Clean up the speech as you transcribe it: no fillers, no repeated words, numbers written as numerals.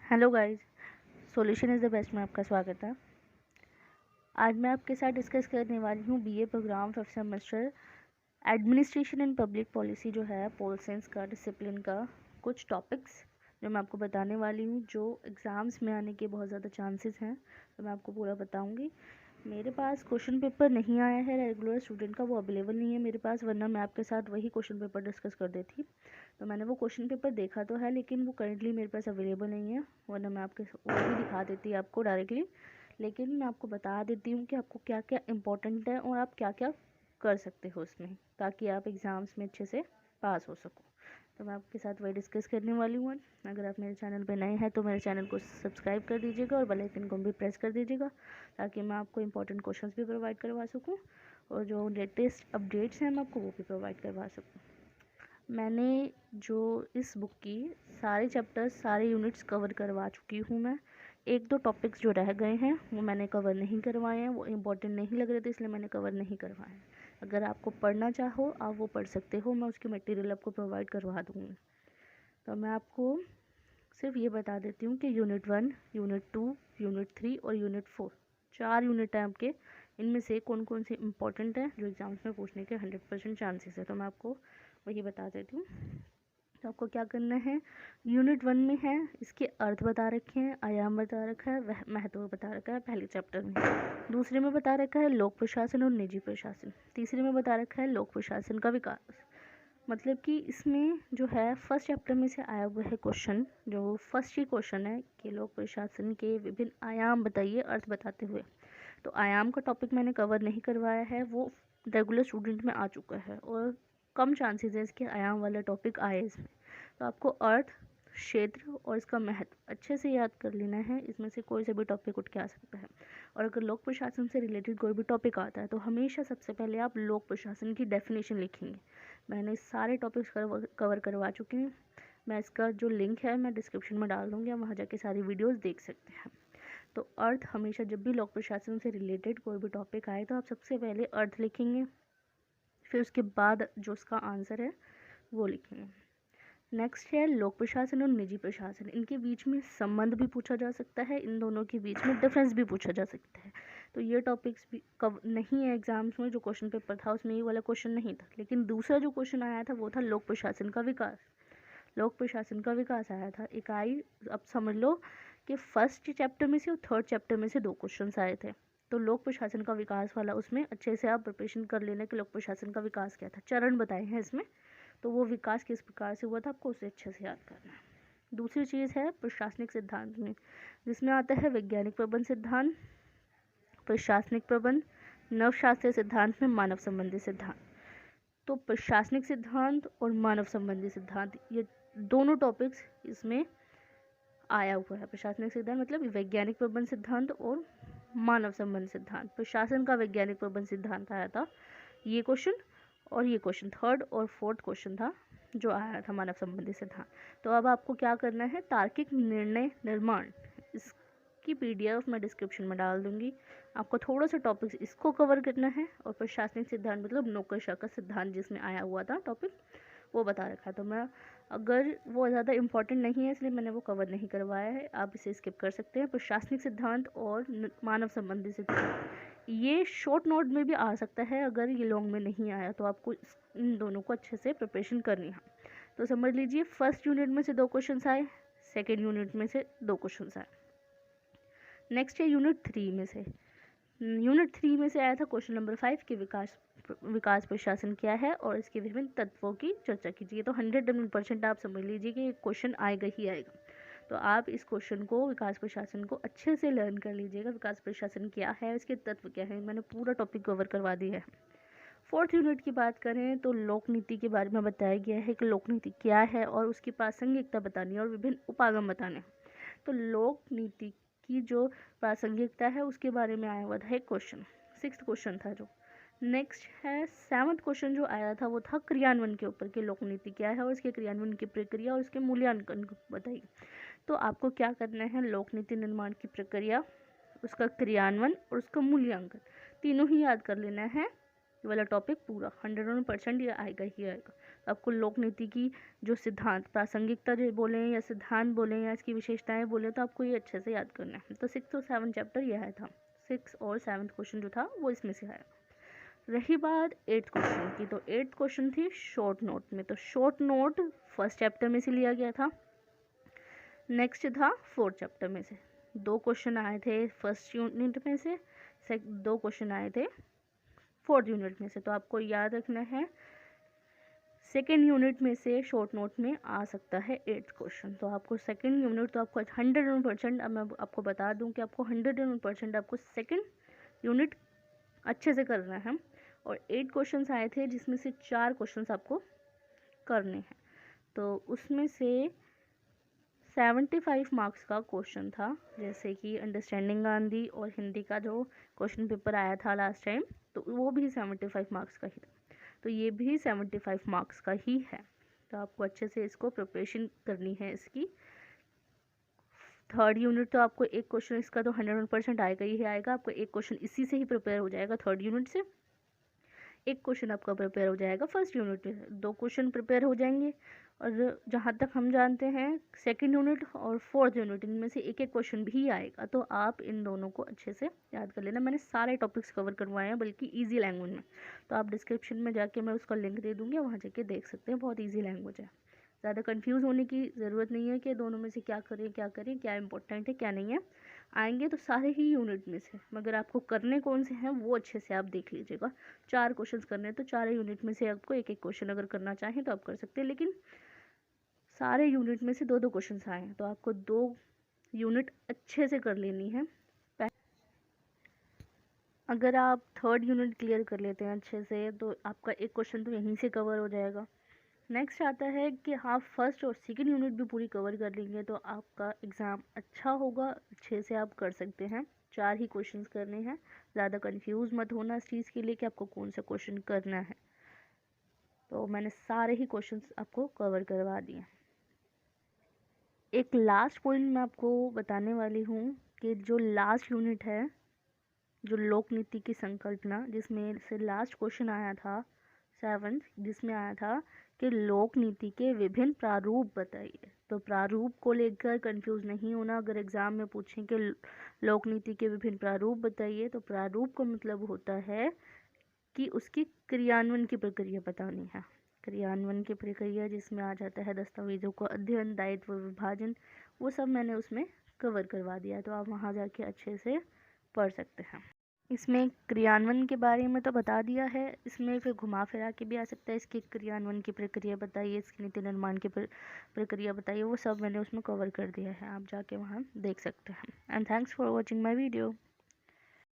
Hello guys, solution is the best में आपका स्वागत है। आज मैं आपके साथ डिस्कस करने वाली हूँ BA program first semester administration and public policy जो है पोल साइंस का डिसिप्लिन का कुछ टॉपिक्स जो मैं आपको बताने वाली हूँ, जो एग्ज़ाम्स में आने के बहुत ज़्यादा चांसेस हैं। तो मैं आपको पूरा बताऊँगी। मेरे पास क्वेश्चन पेपर नहीं आया है रेगुलर स्टूडेंट का, वो अवेलेबल नहीं है मेरे पास, वरना मैं आपके साथ वही क्वेश्चन पेपर डिस्कस कर देती। तो मैंने वो क्वेश्चन पेपर देखा तो है, लेकिन वो करेंटली मेरे पास अवेलेबल नहीं है, वरना मैं आपके वो भी दिखा देती आपको डायरेक्टली। लेकिन मैं आपको बता देती हूँ कि आपको क्या क्या इम्पोर्टेंट है और आप क्या क्या कर सकते हो उसमें, ताकि आप एग्ज़ाम्स में अच्छे से पास हो सको। तो मैं आपके साथ वही डिस्कस करने वाली हूँ। अगर आप मेरे चैनल पे नए हैं तो मेरे चैनल को सब्सक्राइब कर दीजिएगा और बेल आइकन को भी प्रेस कर दीजिएगा, ताकि मैं आपको इंपॉर्टेंट क्वेश्चंस भी प्रोवाइड करवा सकूँ और जो लेटेस्ट अपडेट्स हैं मैं आपको वो भी प्रोवाइड करवा सकूँ। मैंने जो इस बुक की सारे चैप्टर्स सारे यूनिट्स कवर करवा चुकी हूँ। मैं एक दो टॉपिक्स जो रह गए हैं वो मैंने कवर नहीं करवाए हैं, वो इम्पोर्टेंट नहीं लग रहे थे, इसलिए मैंने कवर नहीं करवाए हैं। अगर आपको पढ़ना चाहो आप वो पढ़ सकते हो, मैं उसकी मटेरियल आपको प्रोवाइड करवा दूँगी। तो मैं आपको सिर्फ ये बता देती हूँ कि यूनिट 1, यूनिट 2, यूनिट 3 और यूनिट 4 4 यूनिट हैं आपके। इनमें से कौन कौन से इंपॉर्टेंट हैं जो एग्ज़ाम्स में पूछने के 100% चांसेस है, तो मैं आपको वही बता देती हूँ। तो आपको क्या करना है, यूनिट 1 में है इसके अर्थ बता रखे हैं, आयाम बता रखा है, वह महत्व बता रखा है पहले चैप्टर में। दूसरे में बता रखा है लोक प्रशासन और निजी प्रशासन। तीसरे में बता रखा है लोक प्रशासन का विकास। मतलब कि इसमें जो है फर्स्ट चैप्टर में से आया हुआ है क्वेश्चन, जो फर्स्ट ही क्वेश्चन है कि लोक प्रशासन के विभिन्न आयाम बताइए अर्थ बताते हुए। तो आयाम का टॉपिक मैंने कवर नहीं करवाया है, वो रेगुलर स्टूडेंट में आ चुका है और कम चांसेस है इसके आयाम वाला टॉपिक आए इसमें। तो आपको अर्थ, क्षेत्र और इसका महत्व अच्छे से याद कर लेना है। इसमें से कोई से भी टॉपिक उठ के आ सकता है। और अगर लोक प्रशासन से रिलेटेड कोई भी टॉपिक आता है तो हमेशा सबसे पहले आप लोक प्रशासन की डेफिनेशन लिखेंगे। मैंने सारे टॉपिक्स कवर करवा चुके हैं। मैं इसका जो लिंक है मैं डिस्क्रिप्शन में डाल दूँगी, आप वहाँ जाके सारी वीडियोस देख सकते हैं। तो अर्थ हमेशा जब भी लोक प्रशासन से रिलेटेड कोई भी टॉपिक आए तो आप सबसे पहले अर्थ लिखेंगे, फिर उसके बाद जो उसका आंसर है वो लिखेंगे। नेक्स्ट है लोक प्रशासन और निजी प्रशासन। इनके बीच में संबंध भी पूछा जा सकता है, इन दोनों के बीच में डिफरेंस भी पूछा जा सकता है। तो ये टॉपिक्स भी कब नहीं है एग्जाम्स में, जो क्वेश्चन पेपर था उसमें ये वाला क्वेश्चन नहीं था, लेकिन दूसरा जो क्वेश्चन आया था वो था लोक प्रशासन का विकास। लोक प्रशासन का विकास आया था इकाई। अब समझ लो कि फर्स्ट चैप्टर में से और थर्ड चैप्टर में से दो क्वेश्चंस आए थे। तो लोक प्रशासन का विकास वाला उसमें अच्छे से आप प्रिपरेशन कर लेना कि लोक प्रशासन का विकास क्या था, चरण बताए हैं इसमें। तो वो विकास किस प्रकार से हुआ था आपको उसे अच्छे से याद करना है। दूसरी चीज़ है प्रशासनिक सिद्धांत में, जिसमें आता है वैज्ञानिक प्रबंध सिद्धांत, प्रशासनिक प्रबंध, नवशास्त्रीय सिद्धांत में मानव संबंधी सिद्धांत। तो प्रशासनिक सिद्धांत और मानव संबंधी सिद्धांत ये दोनों टॉपिक्स इसमें आया हुआ है। प्रशासनिक सिद्धांत मतलब वैज्ञानिक प्रबंध सिद्धांत और मानव संबंध सिद्धांत। प्रशासन का वैज्ञानिक प्रबंध सिद्धांत आया था ये क्वेश्चन, और ये क्वेश्चन थर्ड और फोर्थ क्वेश्चन था जो आया था मानव संबंधी सिद्धांत। तो अब आपको क्या करना है, तार्किक निर्णय निर्माण, इसकी पीडीएफ मैं डिस्क्रिप्शन में डाल दूंगी। आपको थोड़ा सा टॉपिक्स इसको कवर करना है, और प्रशासनिक सिद्धांत मतलब नौकरशाह का सिद्धांत जिसमें आया हुआ था टॉपिक वो बता रखा है। तो मैं अगर वो ज़्यादा इंपॉर्टेंट नहीं है इसलिए मैंने वो कवर नहीं करवाया है, आप इसे स्किप कर सकते हैं। प्रशासनिक सिद्धांत और मानव संबंधी सिद्धांत ये शॉर्ट नोट में भी आ सकता है, अगर ये लॉन्ग में नहीं आया तो आपको इन दोनों को अच्छे से प्रिपरेशन करनी है। तो समझ लीजिए फर्स्ट यूनिट में से दो क्वेश्चंस आए, सेकेंड यूनिट में से दो क्वेश्चंस आए। नेक्स्ट है यूनिट 3 में से। यूनिट 3 में से आया था क्वेश्चन नंबर 5 के विकास प्रशासन क्या है और इसके विभिन्न तत्वों की चर्चा कीजिए। तो 100% आप समझ लीजिए कि क्वेश्चन आएगा ही आएगा। तो आप इस क्वेश्चन को, विकास प्रशासन को अच्छे से लर्न कर लीजिएगा। विकास प्रशासन क्या है, इसके तत्व क्या है, मैंने पूरा टॉपिक कवर करवा दिया है। फोर्थ यूनिट की बात करें तो लोक नीति के बारे में बताया गया है कि लोक नीति क्या है और उसकी प्रासंगिकता बतानी है और विभिन्न उपागम बताने। तो लोक नीति की जो प्रासंगिकता है उसके बारे में आया हुआ था एक क्वेश्चन, सिक्स्थ क्वेश्चन था जो। नेक्स्ट है सेवंथ क्वेश्चन जो आया था वो था क्रियान्वयन के ऊपर कि लोक नीति क्या है और इसके क्रियान्वयन की प्रक्रिया और इसके मूल्यांकन बताइए। तो आपको क्या करना है, लोक नीति निर्माण की प्रक्रिया, उसका क्रियान्वयन और उसका मूल्यांकन तीनों ही याद कर लेना है ये वाला टॉपिक पूरा 100% ये आएगा ही आएगा। आपको लोक नीति की जो सिद्धांत, प्रासंगिकता जो बोले या सिद्धांत बोले या इसकी विशेषताएं बोले, तो आपको ये अच्छे से याद करना है। तो 6 और 7 चैप्टर ये आया था, 6 और 7 क्वेश्चन जो था वो इसमें से आया। रही बात 8th क्वेश्चन की, तो 8th क्वेश्चन थी शॉर्ट नोट में। तो शॉर्ट नोट फर्स्ट चैप्टर में से लिया गया था, नेक्स्ट था 4th चैप्टर में से। 2 क्वेश्चन आए थे फर्स्ट यूनिट में से, 2 क्वेश्चन आए थे 4th यूनिट में से। तो आपको याद रखना है सेकेंड यूनिट में से शॉर्ट नोट में आ सकता है 8th क्वेश्चन। तो आपको सेकेंड यूनिट तो आपको 100%, अब मैं आपको बता दूं कि आपको 100% आपको सेकेंड यूनिट अच्छे से करना है। और 8 क्वेश्चंस आए थे जिसमें से 4 क्वेश्चंस आपको करने हैं। तो उसमें से 75 मार्क्स का क्वेश्चन था, जैसे कि अंडरस्टैंडिंग गांधी और हिंदी का जो क्वेश्चन पेपर आया था लास्ट टाइम, तो वो भी 75 मार्क्स का ही था। तो ये भी 75 मार्क्स का ही है। तो आपको अच्छे से इसको प्रिपरेशन करनी है इसकी। 3rd यूनिट तो आपको एक क्वेश्चन इसका तो 100% आएगा ही आएगा। आपको एक क्वेश्चन इसी से ही प्रिपेयर हो जाएगा 3rd यूनिट से, एक क्वेश्चन आपका प्रिपेयर हो जाएगा 1st यूनिट में, 2 क्वेश्चन प्रिपेयर हो जाएंगे। और जहाँ तक हम जानते हैं 2nd यूनिट और 4th यूनिट, इनमें से एक एक क्वेश्चन भी आएगा। तो आप इन दोनों को अच्छे से याद कर लेना। मैंने सारे टॉपिक्स कवर करवाए हैं, बल्कि ईजी लैंग्वेज में। तो आप डिस्क्रिप्शन में जाके मैं उसका लिंक दे दूँगी, वहाँ जाके देख सकते हैं। बहुत ईजी लैंग्वेज है, ज़्यादा कंफ्यूज होने की ज़रूरत नहीं है कि दोनों में से क्या करें क्या इंपॉर्टेंट है क्या नहीं है। आएंगे तो सारे ही यूनिट में से, मगर आपको करने कौन से हैं वो अच्छे से आप देख लीजिएगा। 4 क्वेश्चंस करने हैं तो 4 यूनिट में से आपको एक एक क्वेश्चन अगर करना चाहें तो आप कर सकते हैं, लेकिन सारे यूनिट में से 2-2 क्वेश्चंस आए हैं तो आपको 2 यूनिट अच्छे से कर लेनी है। अगर आप 3rd यूनिट क्लियर कर लेते हैं अच्छे से तो आपका एक क्वेश्चन तो यहीं से कवर हो जाएगा। नेक्स्ट आता है कि आप 1st और 2nd यूनिट भी पूरी कवर कर लेंगे तो आपका एग्ज़ाम अच्छा होगा, अच्छे से आप कर सकते हैं। 4 ही क्वेश्चंस करने हैं, ज़्यादा कंफ्यूज मत होना इस चीज़ के लिए कि आपको कौन सा क्वेश्चन करना है। तो मैंने सारे ही क्वेश्चंस आपको कवर करवा दिए। एक लास्ट पॉइंट मैं आपको बताने वाली हूँ कि जो लास्ट यूनिट है, जो लोक नीति की संकल्पना, जिसमें से लास्ट क्वेश्चन आया था 7th, जिसमें आया था कि लोक नीति के विभिन्न प्रारूप बताइए। तो प्रारूप को लेकर कंफ्यूज नहीं होना। अगर एग्जाम में पूछें कि लोक नीति के विभिन्न प्रारूप बताइए, तो प्रारूप का मतलब होता है कि उसकी क्रियान्वयन की प्रक्रिया बतानी है। क्रियान्वयन की प्रक्रिया जिसमें आ जाता है दस्तावेजों का अध्ययन, दायित्व विभाजन, वो सब मैंने उसमें कवर करवा दिया। तो आप वहाँ जाके अच्छे से पढ़ सकते हैं। इसमें क्रियान्वयन के बारे में तो बता दिया है, इसमें फिर घुमा फिरा के भी आ सकता है। इसकी क्रियान्वयन की प्रक्रिया बताइए, इसकी नीति निर्माण की प्रक्रिया बताइए, वो सब मैंने उसमें कवर कर दिया है। आप जाके वहाँ देख सकते हैं। And thanks for watching my video.